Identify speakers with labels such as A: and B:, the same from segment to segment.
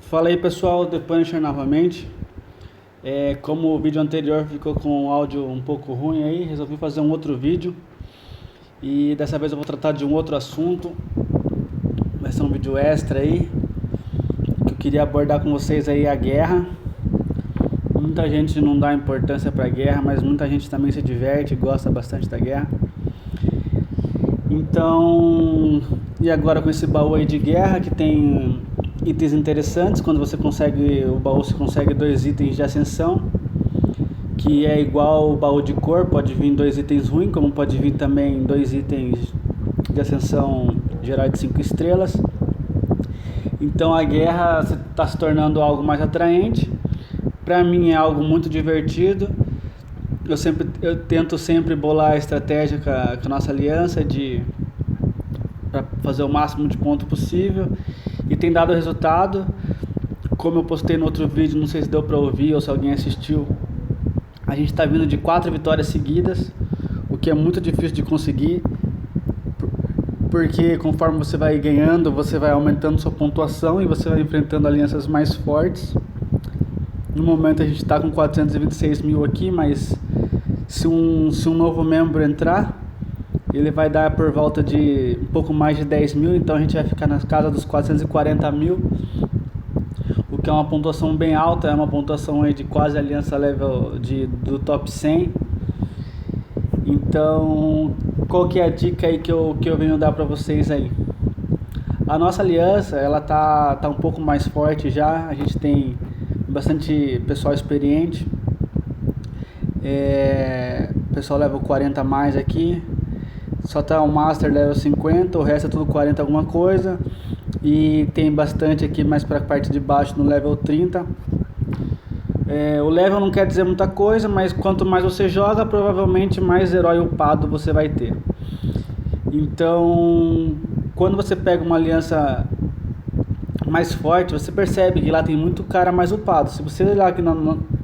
A: Fala aí pessoal, The Punisher novamente. Como o vídeo anterior ficou com um áudio um pouco ruim aí, resolvi fazer um outro vídeo. E dessa vez eu vou tratar de um outro assunto. Vai ser um vídeo extra aí, que eu queria abordar com vocês aí a guerra. Muita gente não dá importância pra guerra, mas muita gente também se diverte e gosta bastante da guerra. Então, e agora com esse baú aí de guerra que tem itens interessantes, quando você consegue, o baú você consegue 2 itens de ascensão, que é igual o baú de cor, pode vir 2 itens ruins, como pode vir também 2 itens de ascensão geral de 5 estrelas. Então a guerra está se tornando algo mais atraente. Para mim é algo muito divertido. Eu tento sempre bolar a estratégia com a nossa aliança para fazer o máximo de ponto possível, e tem dado resultado. Como eu postei no outro vídeo, não sei se deu para ouvir ou se alguém assistiu, a gente está vindo de 4 vitórias seguidas, o que é muito difícil de conseguir, porque conforme você vai ganhando, você vai aumentando sua pontuação e você vai enfrentando alianças mais fortes. No momento a gente está com 426 mil aqui, mas se um novo membro entrar, ele vai dar por volta de um pouco mais de 10 mil, então a gente vai ficar na casa dos 440 mil, o que é uma pontuação bem alta, é uma pontuação aí de quase aliança level do top 100. Então, qual que é a dica aí que eu venho dar para vocês aí? A nossa aliança, ela tá um pouco mais forte já, a gente tem bastante pessoal experiente, pessoal level 40 a mais aqui. Só tá o Master level 50, o resto é tudo 40 alguma coisa. E tem bastante aqui mais pra parte de baixo no level 30. O level não quer dizer muita coisa, mas quanto mais você joga, provavelmente mais herói upado você vai ter. Então, quando você pega uma aliança mais forte, você percebe que lá tem muito cara mais upado. Se você olhar aqui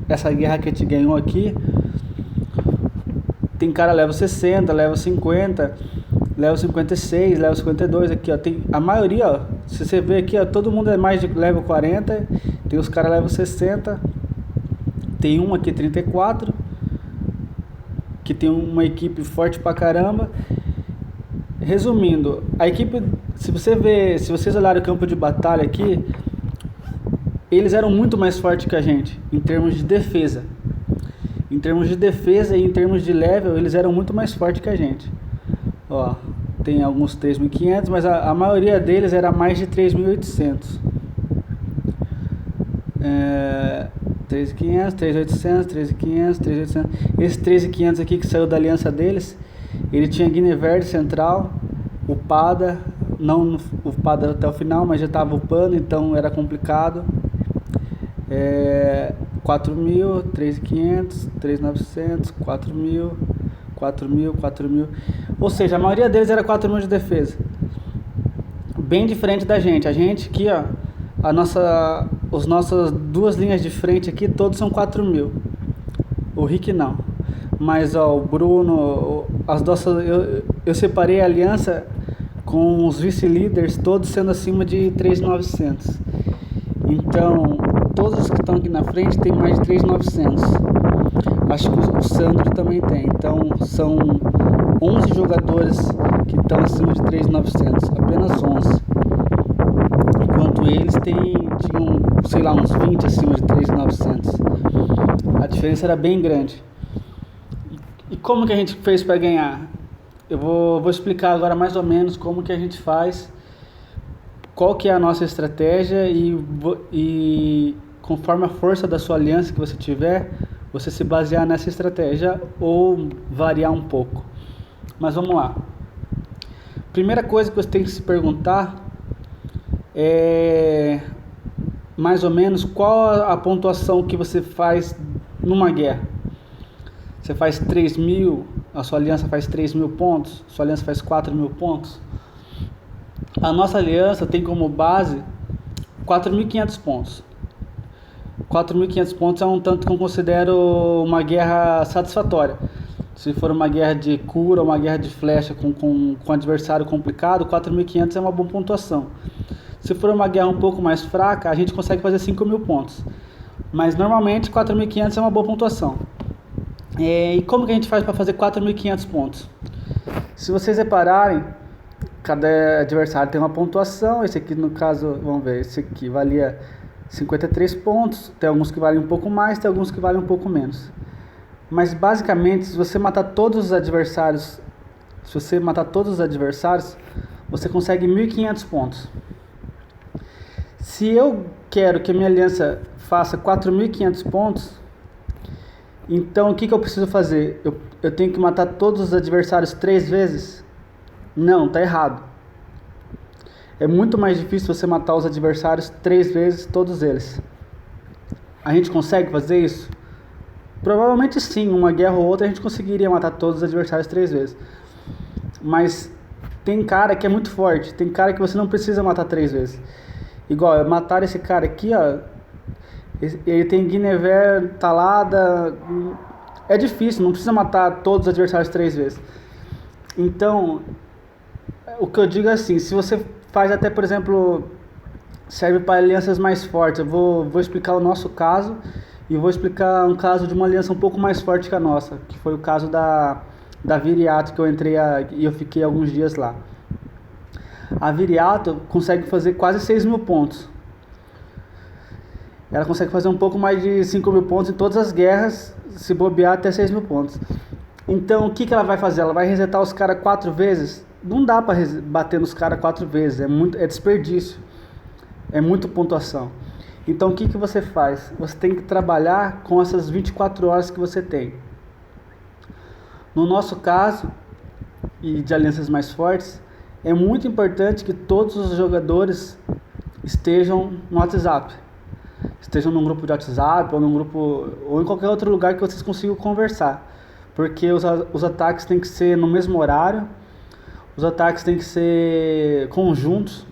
A: essa guerra que a gente ganhou aqui, tem cara level 60, level 50, level 56, level 52 aqui, ó. Tem a maioria, ó. Se você ver aqui, ó, todo mundo é mais de level 40. Tem os caras level 60. Tem um aqui 34, que tem uma equipe forte pra caramba. Resumindo, a equipe, se vocês olharem o campo de batalha aqui, eles eram muito mais fortes que a gente em termos de defesa. Em termos de defesa e em termos de level, eles eram muito mais fortes que a gente. Ó, tem alguns 3.500, mas a maioria deles era mais de 3.800. 3.500, 3.800, 3.500, 3.800. Esse 3.500 aqui que saiu da aliança deles, ele tinha Guiné Verde Central, upada, não upada até o final, mas já estava upando, então era complicado. 4.000, 3.500, 3.900, 4.000, 4.000, 4.000. Ou seja, a maioria deles era 4.000 de defesa. Bem diferente da gente. A gente aqui, ó, as nossas 2 linhas de frente aqui, todos são 4.000. O Rick não. Mas, ó, o Bruno, eu separei a aliança com os vice-líderes, todos sendo acima de 3.900. Então, todos os que estão aqui na frente tem mais de 3.900. Acho que o Sandro também tem. Então são 11 jogadores que estão acima de 3.900. Apenas 11. Enquanto eles tinham, sei lá, uns 20 acima de 3.900. A diferença era bem grande. E como que a gente fez para ganhar? Eu vou explicar agora mais ou menos como que a gente faz, qual que é a nossa estratégia, e conforme a força da sua aliança que você tiver, você se basear nessa estratégia ou variar um pouco. Mas vamos lá. Primeira coisa que você tem que se perguntar é mais ou menos qual a pontuação que você faz numa guerra. Você faz 3.000, a sua aliança faz 3.000 pontos, sua aliança faz 4.000 pontos. A nossa aliança tem como base 4.500 pontos. 4.500 pontos é um tanto que eu considero uma guerra satisfatória. Se for uma guerra de cura, uma guerra de flecha com adversário complicado, 4.500 é uma boa pontuação. Se for uma guerra um pouco mais fraca, a gente consegue fazer 5.000 pontos. Mas normalmente 4.500 é uma boa pontuação. E como que a gente faz para fazer 4.500 pontos? Se vocês repararem, cada adversário tem uma pontuação. Esse aqui, no caso, vamos ver, esse aqui valia 53 pontos. Tem alguns que valem um pouco mais, tem alguns que valem um pouco menos. Mas basicamente, se você matar todos os adversários, você consegue 1.500 pontos. Se eu quero que a minha aliança faça 4.500 pontos, então o que eu preciso fazer? Eu tenho que matar todos os adversários 3 vezes? Não, tá errado. É muito mais difícil você matar os adversários 3 vezes, todos eles. A gente consegue fazer isso? Provavelmente sim, uma guerra ou outra a gente conseguiria matar todos os adversários 3 vezes. Mas tem cara que é muito forte, tem cara que você não precisa matar 3 vezes. Igual, matar esse cara aqui, ó, ele tem Guinevere, Talada, é difícil, não precisa matar todos os adversários 3 vezes. Então, o que eu digo é assim, se você faz até, por exemplo, serve para alianças mais fortes, eu vou explicar o nosso caso e vou explicar um caso de uma aliança um pouco mais forte que a nossa, que foi o caso da Viriato, que eu entrei e eu fiquei alguns dias lá. A Viriato consegue fazer quase 6.000 pontos. Ela consegue fazer um pouco mais de 5.000 pontos em todas as guerras, se bobear até 6.000 pontos. Então, o que ela vai fazer? Ela vai resetar os caras 4 vezes? Não dá para bater nos caras 4 vezes, é desperdício. É muita pontuação. Então, o que você faz? Você tem que trabalhar com essas 24 horas que você tem. No nosso caso, e de alianças mais fortes, é muito importante que todos os jogadores estejam no WhatsApp. Estejam num grupo de WhatsApp ou em qualquer outro lugar que vocês consigam conversar. Porque os ataques têm que ser no mesmo horário, os ataques têm que ser conjuntos.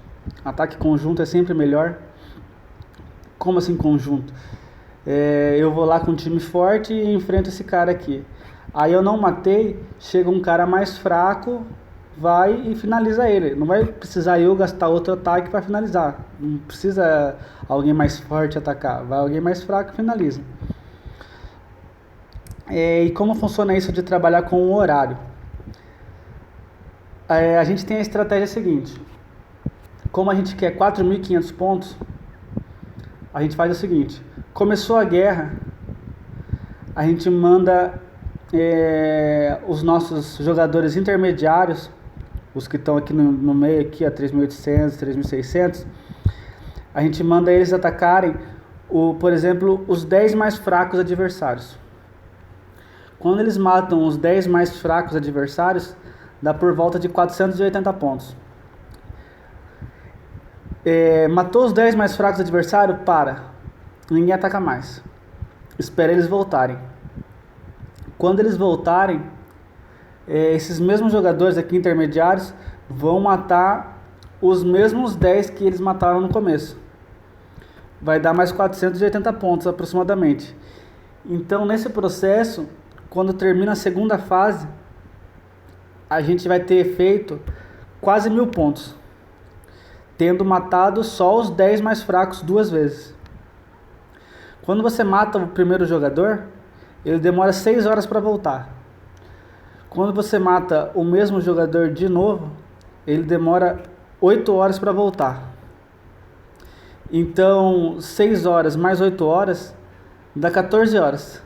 A: Ataque conjunto é sempre melhor. Como assim conjunto? Eu vou lá com um time forte e enfrento esse cara aqui. Aí eu não matei, chega um cara mais fraco, vai e finaliza ele. Não vai precisar eu gastar outro ataque para finalizar. Não precisa alguém mais forte atacar. Vai alguém mais fraco e finaliza. E como funciona isso de trabalhar com o horário? A gente tem a estratégia seguinte. Como a gente quer 4.500 pontos, a gente faz o seguinte. Começou a guerra, a gente manda os nossos jogadores intermediários, os que estão aqui no meio, aqui a 3.800, 3.600, a gente manda eles atacarem, por exemplo, os 10 mais fracos adversários. Quando eles matam os 10 mais fracos adversários, dá por volta de 480 pontos. Matou os 10 mais fracos adversários, ninguém ataca mais. Espera eles voltarem. Quando eles voltarem, esses mesmos jogadores aqui intermediários vão matar os mesmos 10 que eles mataram no começo. Vai dar mais 480 pontos aproximadamente. Então, nesse processo, quando termina a segunda fase, a gente vai ter feito quase 1.000 pontos, tendo matado só os 10 mais fracos 2 vezes. Quando você mata o primeiro jogador, ele demora 6 horas para voltar. Quando você mata o mesmo jogador de novo, ele demora 8 horas para voltar. Então, 6 horas mais 8 horas dá 14 horas.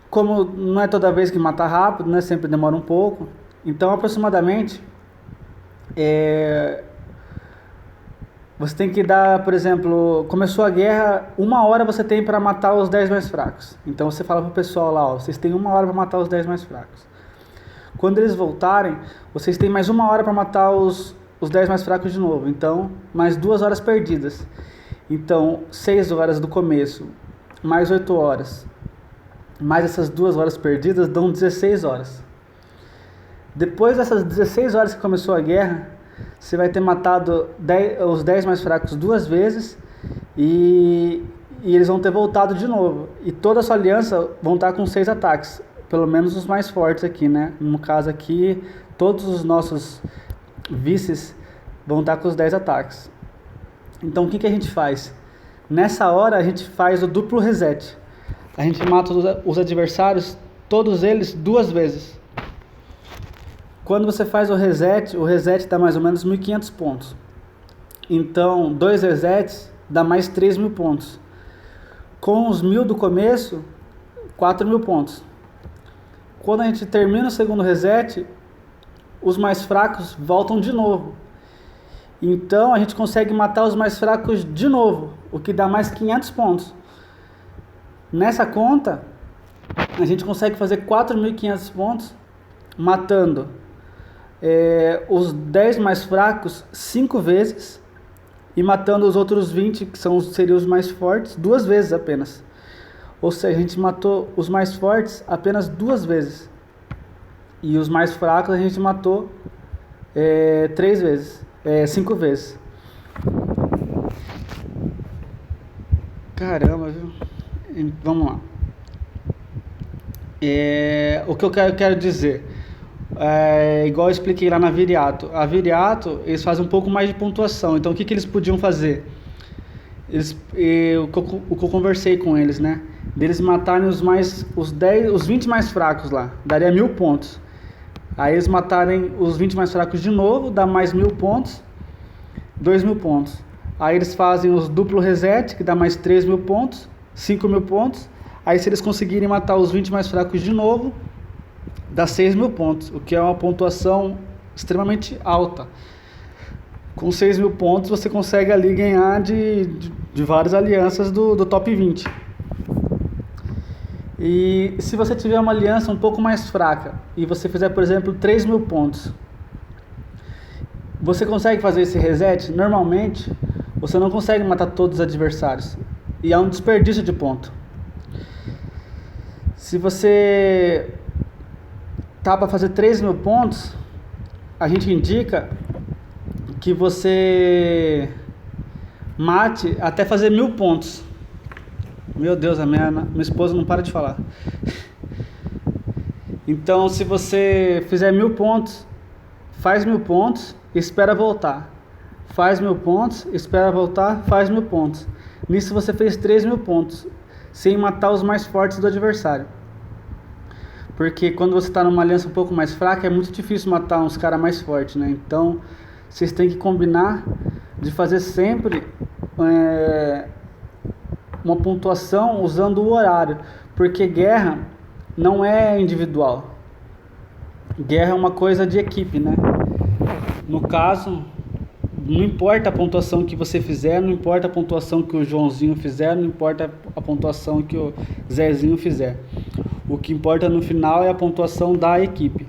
A: Como não é toda vez que mata rápido, né? Sempre demora um pouco. Então, aproximadamente, você tem que dar, por exemplo, começou a guerra, 1 hora você tem para matar os 10 mais fracos. Então você fala pro pessoal lá, vocês têm 1 hora para matar os 10 mais fracos. Quando eles voltarem, vocês têm mais 1 hora para matar os 10 mais fracos de novo. Então, mais 2 horas perdidas. Então, 6 horas do começo, mais 8 horas, mais essas 2 horas perdidas, dão 16 horas. Depois dessas 16 horas que começou a guerra, você vai ter matado os 10 mais fracos 2 vezes e eles vão ter voltado de novo. E toda a sua aliança vão estar com 6 ataques, pelo menos os mais fortes aqui, né? No caso aqui, todos os nossos vices vão estar com os 10 ataques. Então o que a gente faz? Nessa hora a gente faz o duplo reset. A gente mata os adversários, todos eles, 2 vezes. Quando você faz o reset dá mais ou menos 1.500 pontos. Então 2 resets dá mais 3.000 pontos. Com os 1.000 do começo, 4.000 pontos. Quando a gente termina o segundo reset, os mais fracos voltam de novo. Então a gente consegue matar os mais fracos de novo, o que dá mais 500 pontos. Nessa conta, a gente consegue fazer 4.500 pontos, matando os 10 mais fracos 5 vezes e matando os outros 20, que seriam os mais fortes, 2 vezes apenas. Ou seja, a gente matou os mais fortes apenas 2 vezes. E os mais fracos a gente matou 3 vezes. 5 vezes. Caramba, viu? Vamos lá. O que eu quero dizer, igual eu expliquei lá na Viriato. A Viriato, eles fazem um pouco mais de pontuação. Então o que eles podiam fazer? O que eu conversei com eles, né? Deles matarem os 20 mais fracos lá, daria 1.000 pontos. Aí eles matarem os 20 mais fracos de novo, dá mais 1.000 pontos, 2.000 pontos. Aí eles fazem os duplo reset, que dá mais 3.000 pontos, 5.000 pontos. Aí se eles conseguirem matar os 20 mais fracos de novo, dá 6.000 pontos, o que é uma pontuação extremamente alta. Com 6.000 pontos você consegue ali ganhar de várias alianças do top 20. E se você tiver uma aliança um pouco mais fraca e você fizer, por exemplo, 3.000 pontos, você consegue fazer esse reset? Normalmente, você não consegue matar todos os adversários e é um desperdício de ponto. Se você tá para fazer 3.000 pontos, a gente indica que você mate até fazer 1.000 pontos. Meu Deus, a minha esposa não para de falar. Então, se você fizer 1.000 pontos, faz 1.000 pontos, espera voltar. Faz 1.000 pontos, espera voltar, faz 1.000 pontos. Nisso você fez 3.000 pontos, sem matar os mais fortes do adversário. Porque quando você está numa aliança um pouco mais fraca, é muito difícil matar uns caras mais fortes, né? Então, vocês têm que combinar de fazer sempre uma pontuação usando o horário, porque guerra não é individual. Guerra é uma coisa de equipe, né? No caso, não importa a pontuação que você fizer, não importa a pontuação que o Joãozinho fizer, não importa a pontuação que o Zezinho fizer. O que importa no final é a pontuação da equipe.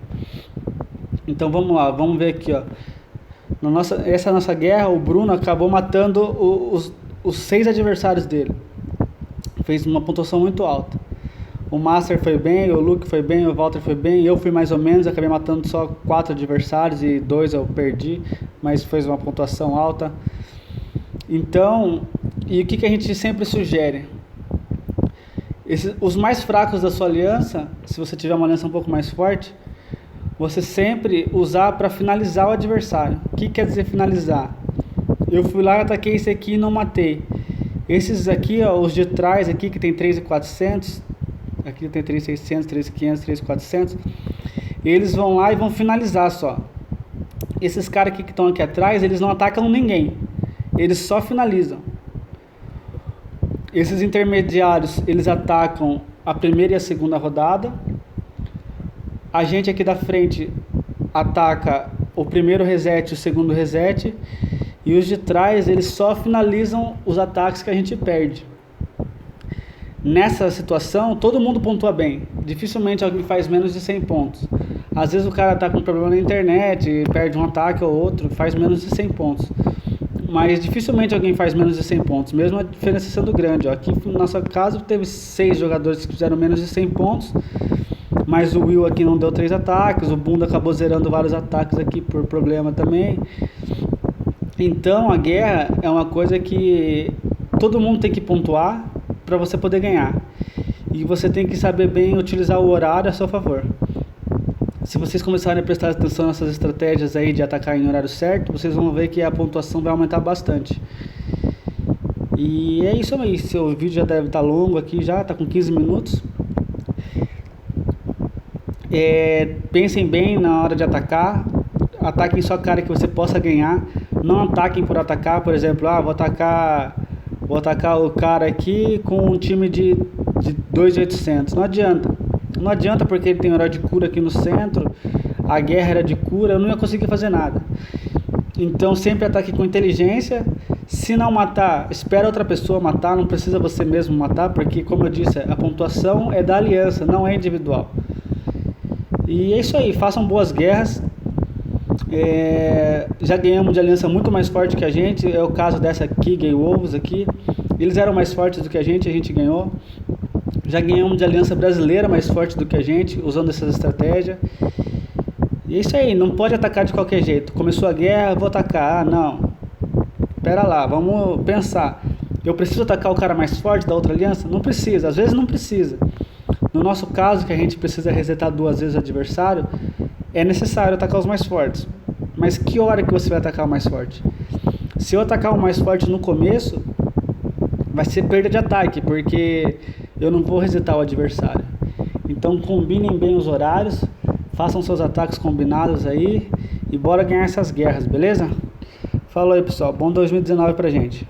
A: Então vamos lá, vamos ver aqui, ó. Essa nossa guerra, o Bruno acabou matando os 6 adversários dele. Fez uma pontuação muito alta. O Master foi bem, o Luke foi bem, o Walter foi bem, eu fui mais ou menos, acabei matando só 4 adversários e 2 eu perdi, mas fez uma pontuação alta. Então, e o que a gente sempre sugere? Os mais fracos da sua aliança, se você tiver uma aliança um pouco mais forte, você sempre usar para finalizar o adversário. O que quer dizer finalizar? Eu fui lá e ataquei esse aqui e não matei. Esses aqui, ó, os de trás aqui, que tem 3.400, aqui tem 3.600, 3.500, 3.400, eles vão lá e vão finalizar só. Esses caras aqui que estão aqui atrás, eles não atacam ninguém, eles só finalizam. Esses intermediários, eles atacam a primeira e a segunda rodada. A gente aqui da frente ataca o primeiro reset e o segundo reset. E os de trás, eles só finalizam os ataques que a gente perde. Nessa situação, todo mundo pontua bem. Dificilmente alguém faz menos de 100 pontos. Às vezes o cara está com problema na internet, perde um ataque ou outro, faz menos de 100 pontos. Mas dificilmente alguém faz menos de 100 pontos, mesmo a diferença sendo grande. Ó. Aqui no nosso caso teve 6 jogadores que fizeram menos de 100 pontos, mas o Will aqui não deu 3 ataques, o Bunda acabou zerando vários ataques aqui por problema também. Então a guerra é uma coisa que todo mundo tem que pontuar para você poder ganhar. E você tem que saber bem utilizar o horário a seu favor. Se vocês começarem a prestar atenção nessas estratégias aí de atacar em horário certo, vocês vão ver que a pontuação vai aumentar bastante. E é isso aí, seu vídeo já deve estar longo aqui, já está com 15 minutos. Pensem bem na hora de atacar, ataquem só cara que você possa ganhar, não ataquem por atacar. Por exemplo, vou atacar o cara aqui com um time de 2.800, não adianta porque ele tem horário de cura aqui no centro, a guerra era de cura, eu não ia conseguir fazer nada. Então sempre ataque com inteligência. Se não matar, espera outra pessoa matar, não precisa você mesmo matar, porque como eu disse, a pontuação é da aliança, não é individual. E é isso aí, façam boas guerras. Já ganhamos de aliança muito mais forte que a gente, é o caso dessa aqui, Grey Wolves aqui, eles eram mais fortes do que a gente ganhou. Já ganhamos de aliança brasileira mais forte do que a gente, usando essas estratégias. E é isso aí, não pode atacar de qualquer jeito. Começou a guerra, vou atacar, não. Pera lá, vamos pensar. Eu preciso atacar o cara mais forte da outra aliança? Não precisa, às vezes não precisa. No nosso caso, que a gente precisa resetar 2 vezes o adversário, é necessário atacar os mais fortes. Mas que hora que você vai atacar o mais forte? Se eu atacar o mais forte no começo, vai ser perda de ataque, porque eu não vou resetar o adversário. Então combinem bem os horários, façam seus ataques combinados aí e bora ganhar essas guerras, beleza? Falou aí, pessoal, bom 2019 pra gente.